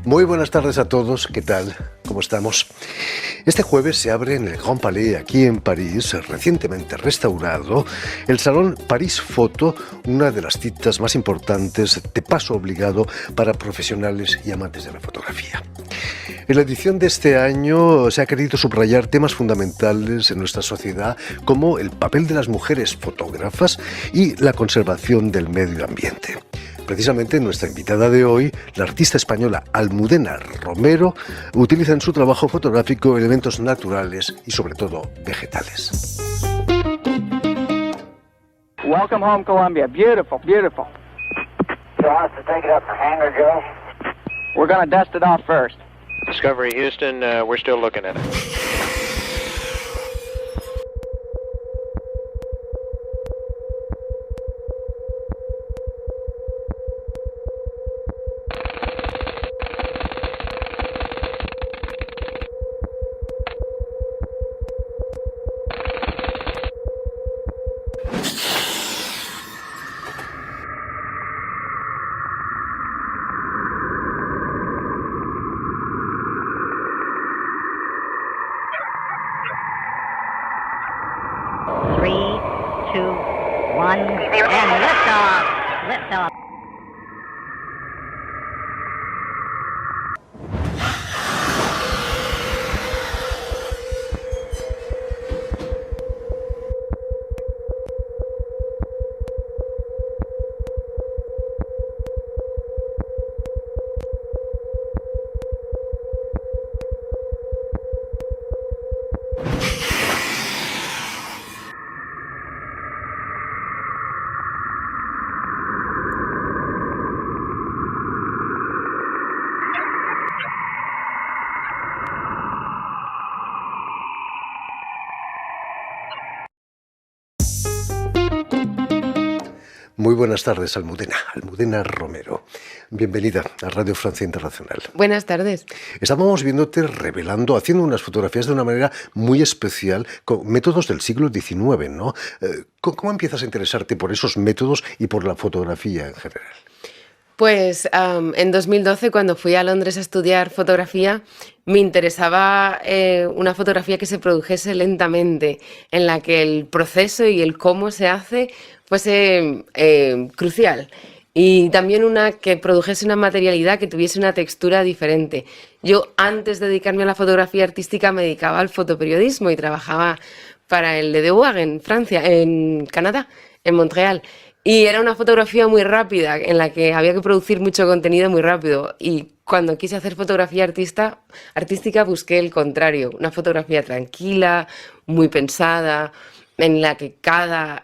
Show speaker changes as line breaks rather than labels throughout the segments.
Muy buenas tardes a todos, ¿qué tal? ¿Cómo estamos? Este jueves se abre en el Grand Palais, aquí en París, recientemente restaurado, el Salón París Photo, una de las citas más importantes de paso obligado para profesionales y amantes de la fotografía. En la edición de este año se ha querido subrayar temas fundamentales en nuestra sociedad como el papel de las mujeres fotógrafas y la conservación del medio ambiente. Precisamente nuestra invitada de hoy, la artista española Almudena Romero, utiliza en su trabajo fotográfico elementos naturales y sobre todo vegetales.
Welcome home, Columbia. Beautiful, beautiful.
So I have to take it up the hangar, Joe?
We're going to dust it off first.
Discovery Houston, we're still looking at it.
And liftoff. Liftoff.
Muy buenas tardes, Almudena Romero. Bienvenida a Radio Francia Internacional.
Buenas tardes.
Estábamos viéndote revelando, haciendo unas fotografías de una manera muy especial, con métodos del siglo XIX, ¿no? ¿Cómo empiezas a interesarte por esos métodos y por la fotografía en general?
Pues en 2012, cuando fui a Londres a estudiar fotografía, me interesaba una fotografía que se produjese lentamente, en la que el proceso y el cómo se hace fuese crucial. Y también una que produjese una materialidad que tuviese una textura diferente. Yo, antes de dedicarme a la fotografía artística, me dedicaba al fotoperiodismo y trabajaba para el Le Devoir en Francia, en Canadá, en Montreal. Y era una fotografía muy rápida, en la que había que producir mucho contenido muy rápido. Y cuando quise hacer fotografía artística busqué el contrario, una fotografía tranquila, muy pensada, en la que cada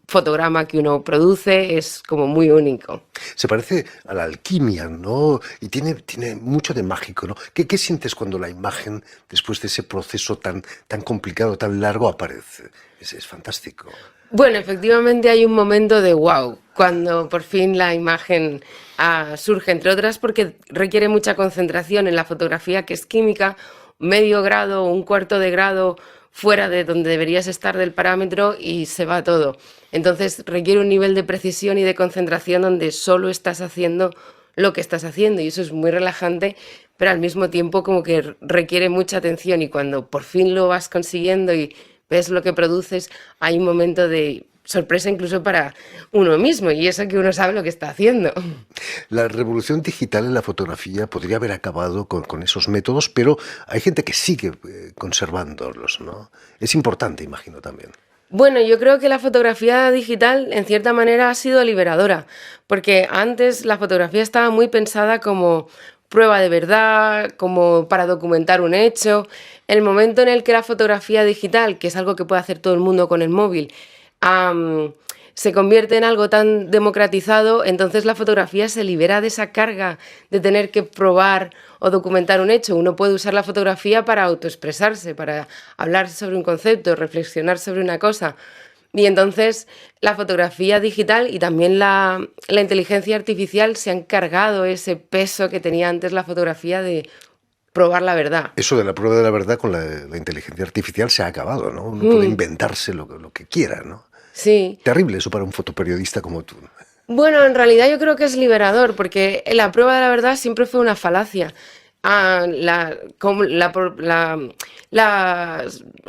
fotograma que uno produce es como muy único.
Se parece a la alquimia, ¿no? Y tiene mucho de mágico, ¿no? ¿Qué sientes cuando la imagen, después de ese proceso tan complicado, tan largo, aparece? Es fantástico.
Bueno, efectivamente hay un momento de wow, cuando por fin la imagen surge, entre otras porque requiere mucha concentración en la fotografía, que es química, medio grado, un cuarto de grado fuera de donde deberías estar del parámetro y se va todo. Entonces requiere un nivel de precisión y de concentración donde solo estás haciendo lo que estás haciendo y eso es muy relajante, pero al mismo tiempo como que requiere mucha atención y cuando por fin lo vas consiguiendo y ves lo que produces, hay un momento de sorpresa incluso para uno mismo y eso que uno sabe lo que está haciendo.
La revolución digital en la fotografía podría haber acabado con esos métodos, pero hay gente que sigue conservándolos, ¿no? Es importante, imagino, también.
Bueno, yo creo que la fotografía digital en cierta manera ha sido liberadora, porque antes la fotografía estaba muy pensada como prueba de verdad, como para documentar un hecho. El momento en el que la fotografía digital, que es algo que puede hacer todo el mundo con el móvil, se convierte en algo tan democratizado, entonces la fotografía se libera de esa carga de tener que probar o documentar un hecho. Uno puede usar la fotografía para autoexpresarse, para hablar sobre un concepto, reflexionar sobre una cosa. Y entonces la fotografía digital y también la inteligencia artificial se han cargado ese peso que tenía antes la fotografía de probar la verdad.
Eso de la prueba de la verdad con la inteligencia artificial se ha acabado, ¿no? Uno puede inventarse lo que quiera, ¿no?
Sí.
Terrible eso para un fotoperiodista como tú.
Bueno, en realidad yo creo que es liberador, porque la prueba de la verdad siempre fue una falacia. La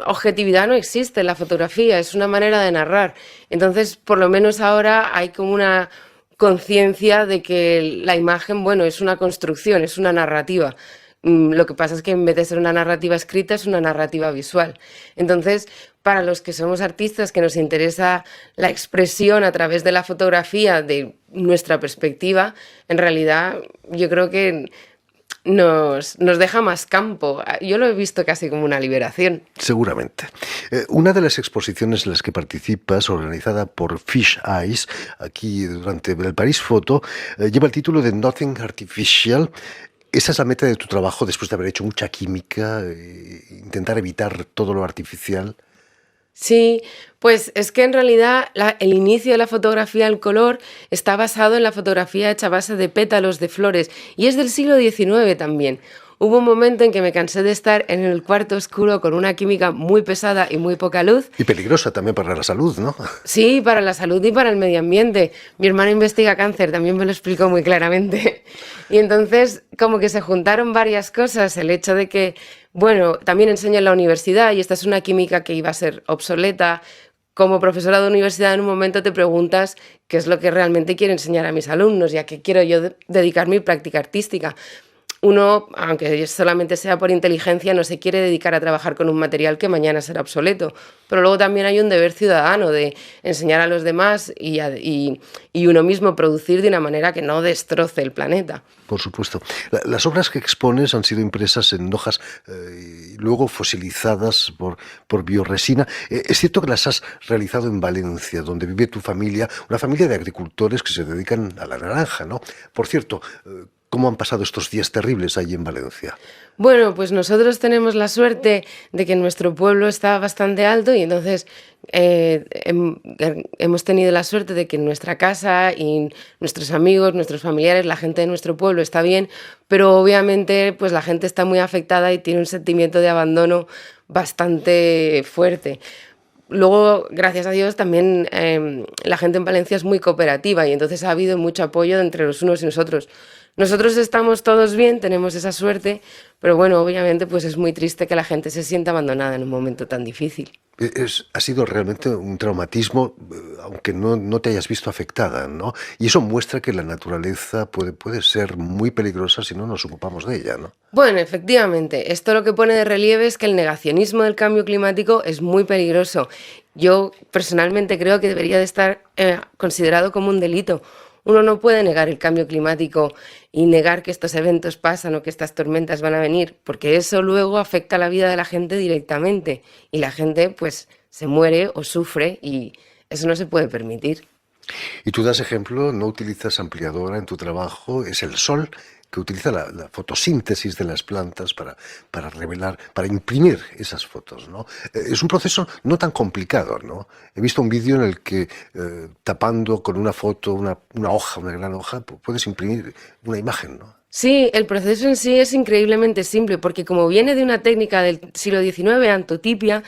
objetividad no existe en la fotografía, es una manera de narrar. Entonces, por lo menos ahora hay como una conciencia de que la imagen, bueno, es una construcción, es una narrativa. Lo que pasa es que en vez de ser una narrativa escrita, es una narrativa visual. Entonces, para los que somos artistas, que nos interesa la expresión a través de la fotografía, de nuestra perspectiva, en realidad yo creo que nos deja más campo. Yo lo he visto casi como una liberación.
Seguramente. Una de las exposiciones en las que participas, organizada por Fish Eyes, aquí durante el París Photo, lleva el título de Nothing Artificial. ¿Esa es la meta de tu trabajo después de haber hecho mucha química, intentar evitar todo lo artificial?
Sí, pues es que en realidad el inicio de la fotografía al color está basado en la fotografía hecha a base de pétalos de flores y es del siglo XIX también. Hubo un momento en que me cansé de estar en el cuarto oscuro con una química muy pesada y muy poca luz.
Y peligrosa también para la salud, ¿no?
Sí, para la salud y para el medio ambiente. Mi hermano investiga cáncer, también me lo explicó muy claramente. Y entonces, como que se juntaron varias cosas. El hecho de que, bueno, también enseño en la universidad y esta es una química que iba a ser obsoleta. Como profesora de universidad, en un momento te preguntas qué es lo que realmente quiero enseñar a mis alumnos y a qué quiero yo dedicar mi práctica artística. Uno, aunque solamente sea por inteligencia, no se quiere dedicar a trabajar con un material que mañana será obsoleto. Pero luego también hay un deber ciudadano de enseñar a los demás y uno mismo producir de una manera que no destroce el planeta.
Por supuesto. Las obras que expones han sido impresas en hojas y luego fosilizadas por bioresina. Es cierto que las has realizado en Valencia, donde vive tu familia, una familia de agricultores que se dedican a la naranja, ¿no? Por cierto, ¿cómo han pasado estos días terribles allí en Valencia?
Bueno, pues nosotros tenemos la suerte de que nuestro pueblo está bastante alto y entonces hemos tenido la suerte de que nuestra casa y nuestros amigos, nuestros familiares, la gente de nuestro pueblo está bien, pero obviamente pues la gente está muy afectada y tiene un sentimiento de abandono bastante fuerte. Luego, gracias a Dios, también la gente en Valencia es muy cooperativa y entonces ha habido mucho apoyo entre los unos y nosotros. Nosotros estamos todos bien, tenemos esa suerte, pero bueno, obviamente pues es muy triste que la gente se sienta abandonada en un momento tan difícil.
Ha sido realmente un traumatismo, aunque no te hayas visto afectada, ¿no? Y eso muestra que la naturaleza puede ser muy peligrosa si no nos ocupamos de ella, ¿no?
Bueno, efectivamente, esto lo que pone de relieve es que el negacionismo del cambio climático es muy peligroso. Yo personalmente creo que debería de estar considerado como un delito. Uno no puede negar el cambio climático y negar que estos eventos pasan o que estas tormentas van a venir, porque eso luego afecta a la vida de la gente directamente y la gente pues se muere o sufre y eso no se puede permitir.
Y tú das ejemplo, no utilizas ampliadora en tu trabajo, es el sol que utiliza la fotosíntesis de las plantas para revelar, para imprimir esas fotos, ¿no? Es un proceso no tan complicado, ¿no? He visto un vídeo en el que tapando con una foto una hoja, una gran hoja, puedes imprimir una imagen, ¿no?
Sí, el proceso en sí es increíblemente simple, porque como viene de una técnica del siglo XIX, antotipia,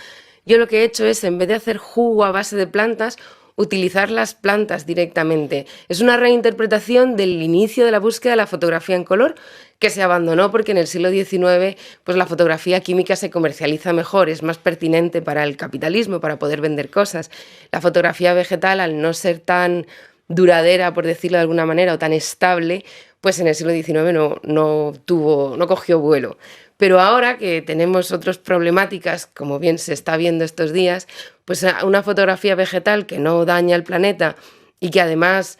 yo lo que he hecho es, en vez de hacer jugo a base de plantas, utilizar las plantas directamente. Es una reinterpretación del inicio de la búsqueda de la fotografía en color que se abandonó porque en el siglo XIX pues la fotografía química se comercializa mejor, es más pertinente para el capitalismo, para poder vender cosas. La fotografía vegetal, al no ser tan duradera, por decirlo de alguna manera, o tan estable, pues en el siglo XIX no cogió vuelo. Pero ahora que tenemos otras problemáticas, como bien se está viendo estos días, pues una fotografía vegetal que no daña el planeta y que además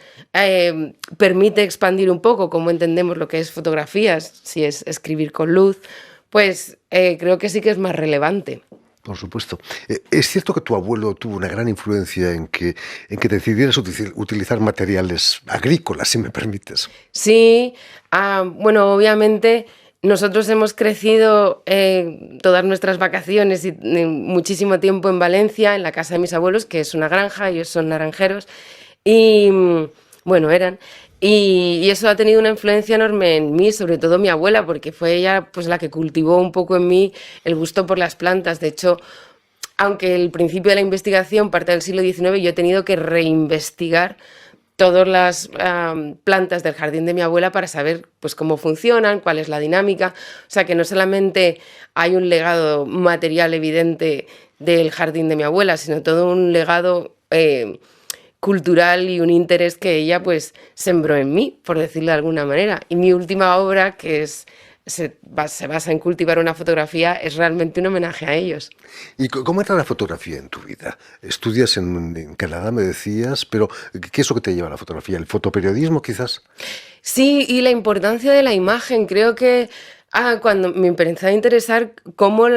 permite expandir un poco cómo entendemos lo que es fotografías, si es escribir con luz, pues creo que sí que es más relevante.
Por supuesto. Es cierto que tu abuelo tuvo una gran influencia en que decidieras utilizar materiales agrícolas, si me permites.
Sí, bueno, obviamente nosotros hemos crecido todas nuestras vacaciones y muchísimo tiempo en Valencia, en la casa de mis abuelos, que es una granja, ellos son naranjeros, y bueno, eran... Y eso ha tenido una influencia enorme en mí, sobre todo mi abuela, porque fue ella pues la que cultivó un poco en mí el gusto por las plantas. De hecho, aunque el principio de la investigación parte del siglo XIX, yo he tenido que reinvestigar todas las plantas del jardín de mi abuela para saber pues cómo funcionan, cuál es la dinámica. O sea, que no solamente hay un legado material evidente del jardín de mi abuela, sino todo un legado cultural y un interés que ella pues sembró en mí, por decirlo de alguna manera. Y mi última obra, que se basa en cultivar una fotografía, es realmente un homenaje a ellos.
¿Y cómo entra la fotografía en tu vida? Estudias en Canadá, me decías, pero ¿qué es lo que te lleva a la fotografía? ¿El fotoperiodismo, quizás?
Sí, y la importancia de la imagen. Creo que cuando me empezó a interesar cómo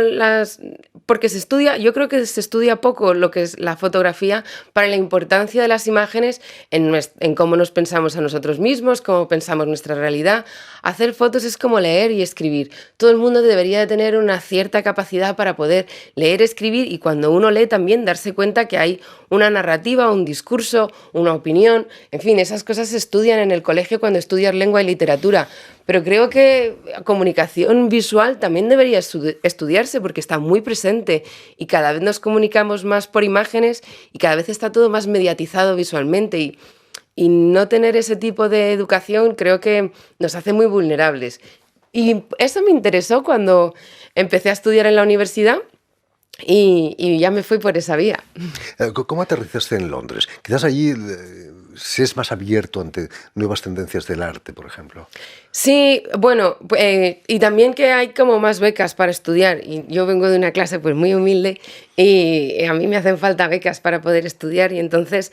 porque se estudia, yo creo que se estudia poco lo que es la fotografía para la importancia de las imágenes en cómo nos pensamos a nosotros mismos, cómo pensamos nuestra realidad. Hacer fotos es como leer y escribir. Todo el mundo debería de tener una cierta capacidad para poder leer, escribir, y cuando uno lee también darse cuenta que hay una narrativa, un discurso, una opinión. En fin, esas cosas se estudian en el colegio cuando estudias lengua y literatura. Pero creo que comunicación visual también debería estudiarse porque está muy presente y cada vez nos comunicamos más por imágenes y cada vez está todo más mediatizado visualmente, y no tener ese tipo de educación creo que nos hace muy vulnerables. Y eso me interesó cuando empecé a estudiar en la universidad. Y ya me fui por esa vía.
¿Cómo aterrizaste en Londres? Quizás allí se es más abierto ante nuevas tendencias del arte, por ejemplo.
Sí, bueno, y también que hay como más becas para estudiar. Y yo vengo de una clase pues muy humilde y a mí me hacen falta becas para poder estudiar, y entonces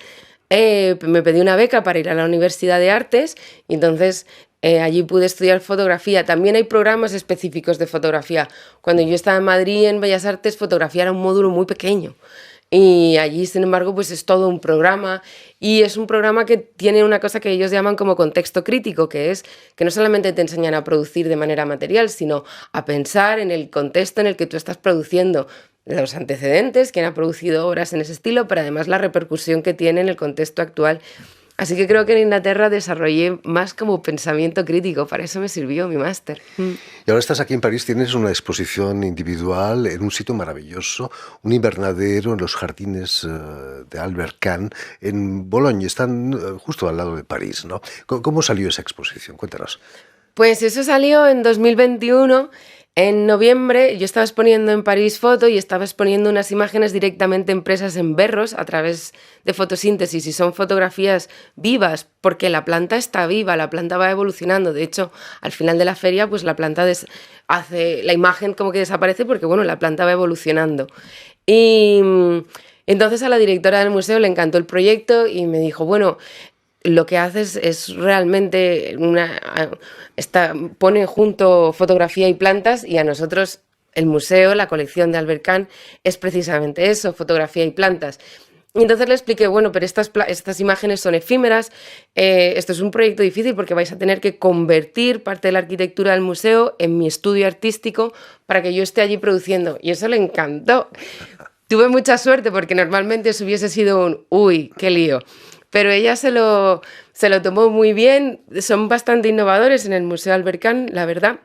me pedí una beca para ir a la Universidad de Artes, y entonces allí pude estudiar fotografía. También hay programas específicos de fotografía. Cuando yo estaba en Madrid, en Bellas Artes, fotografía era un módulo muy pequeño. Y allí, sin embargo, pues es todo un programa, y es un programa que tiene una cosa que ellos llaman como contexto crítico, que es que no solamente te enseñan a producir de manera material, sino a pensar en el contexto en el que tú estás produciendo, los antecedentes, quién ha producido obras en ese estilo, pero además la repercusión que tiene en el contexto actual. Así que creo que en Inglaterra desarrollé más como pensamiento crítico, para eso me sirvió mi máster.
Y ahora estás aquí en París, tienes una exposición individual en un sitio maravilloso, un invernadero en los jardines de Albert Kahn, en Bologne, están justo al lado de París, ¿no? ¿Cómo salió esa exposición? Cuéntanos.
Pues eso salió en 2021. En noviembre yo estaba exponiendo en París Foto y estaba exponiendo unas imágenes directamente impresas en berros a través de fotosíntesis, y son fotografías vivas porque la planta está viva, la planta va evolucionando. De hecho, al final de la feria pues la planta hace la imagen como que desaparece porque bueno, la planta va evolucionando. Y entonces a la directora del museo le encantó el proyecto y me dijo, bueno, lo que haces es realmente pone junto fotografía y plantas, y a nosotros el museo, la colección de Albert Kahn, es precisamente eso, fotografía y plantas. Y entonces le expliqué, bueno, pero estas imágenes son efímeras, esto es un proyecto difícil porque vais a tener que convertir parte de la arquitectura del museo en mi estudio artístico para que yo esté allí produciendo. Y eso le encantó. Tuve mucha suerte porque normalmente eso hubiese sido un uy, qué lío. Pero ella se lo tomó muy bien. Son bastante innovadores en el Museo Albert Kahn, la verdad.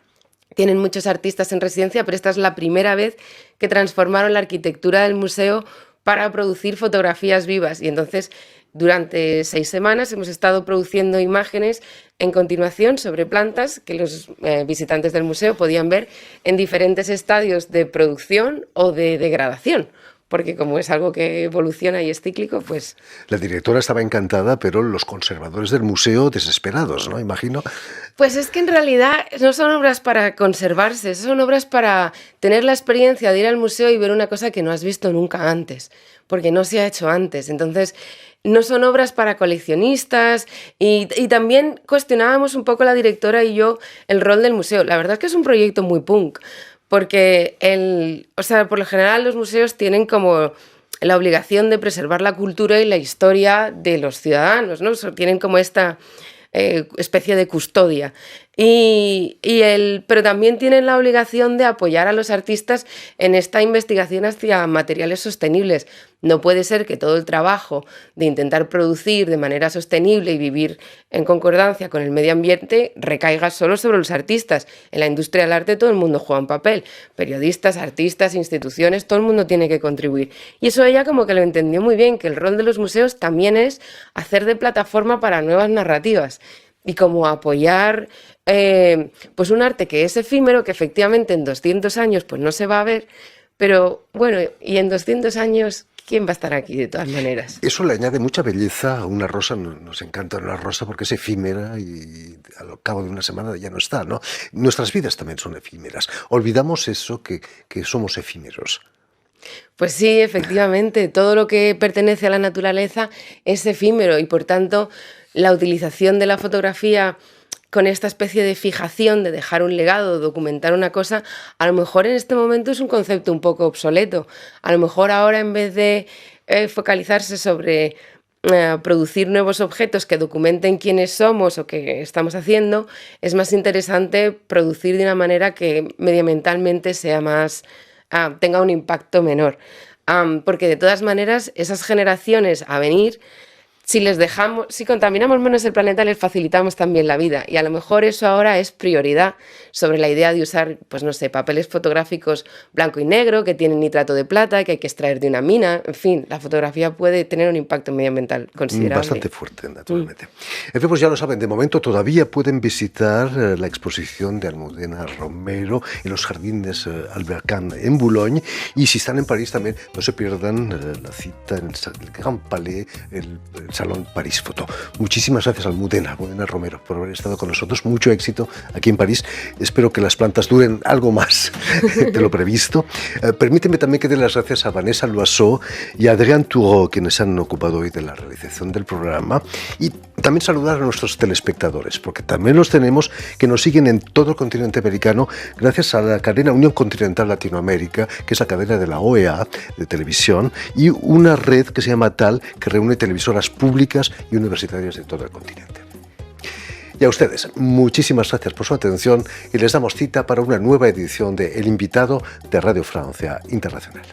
Tienen muchos artistas en residencia, pero esta es la primera vez que transformaron la arquitectura del museo para producir fotografías vivas. Y entonces, durante 6 semanas hemos estado produciendo imágenes en continuación sobre plantas que los visitantes del museo podían ver en diferentes estadios de producción o de degradación. Porque como es algo que evoluciona y es cíclico, pues...
La directora estaba encantada, pero los conservadores del museo desesperados, ¿no? Imagino.
Pues es que en realidad no son obras para conservarse, son obras para tener la experiencia de ir al museo y ver una cosa que no has visto nunca antes, porque no se ha hecho antes. Entonces, no son obras para coleccionistas, y también cuestionábamos un poco la directora y yo el rol del museo. La verdad es que es un proyecto muy punk, porque por lo general los museos tienen como la obligación de preservar la cultura y la historia de los ciudadanos, ¿no? Tienen como esta especie de custodia. Pero también tienen la obligación de apoyar a los artistas en esta investigación hacia materiales sostenibles. No puede ser que todo el trabajo de intentar producir de manera sostenible y vivir en concordancia con el medio ambiente recaiga solo sobre los artistas. En la industria del arte todo el mundo juega un papel. Periodistas, artistas, instituciones, todo el mundo tiene que contribuir. Y eso ella como que lo entendió muy bien, que el rol de los museos también es hacer de plataforma para nuevas narrativas y como apoyar pues un arte que es efímero, que efectivamente en 200 años pues no se va a ver, pero bueno, y en 200 años, ¿quién va a estar aquí de todas maneras?
Eso le añade mucha belleza a una rosa. Nos encanta una rosa porque es efímera y al cabo de una semana ya no está, ¿no? Nuestras vidas también son efímeras. Olvidamos eso, que somos efímeros.
Pues sí, efectivamente, todo lo que pertenece a la naturaleza es efímero y por tanto la utilización de la fotografía con esta especie de fijación de dejar un legado, documentar una cosa, a lo mejor en este momento es un concepto un poco obsoleto. A lo mejor ahora en vez de focalizarse sobre producir nuevos objetos que documenten quiénes somos o qué estamos haciendo, es más interesante producir de una manera que medioambientalmente sea más, tenga un impacto menor. Porque de todas maneras esas generaciones a venir, si contaminamos menos el planeta, les facilitamos también la vida. Y a lo mejor eso ahora es prioridad sobre la idea de usar, pues no sé, papeles fotográficos blanco y negro que tienen nitrato de plata, que hay que extraer de una mina. En fin, la fotografía puede tener un impacto medioambial considerable.
Bastante fuerte, naturalmente. En fin, pues ya lo saben, de momento todavía pueden visitar la exposición de Almudena Romero en los jardines Albercan en Boulogne. Y si están en París también, no se pierdan la cita en el Grand Palais, el Salón París Foto. Muchísimas gracias, Almudena Romero, por haber estado con nosotros. Mucho éxito aquí en París. Espero que las plantas duren algo más de lo previsto. Permíteme también que dé las gracias a Vanessa Loiseau y a Adrián Toureau, quienes han ocupado hoy de la realización del programa. Y también saludar a nuestros telespectadores, porque también los tenemos que nos siguen en todo el continente americano gracias a la cadena Unión Continental Latinoamérica, que es la cadena de la OEA de televisión, y una red que se llama TAL, que reúne televisoras públicas y universitarias de todo el continente. Y a ustedes, muchísimas gracias por su atención y les damos cita para una nueva edición de El Invitado de Radio Francia Internacional.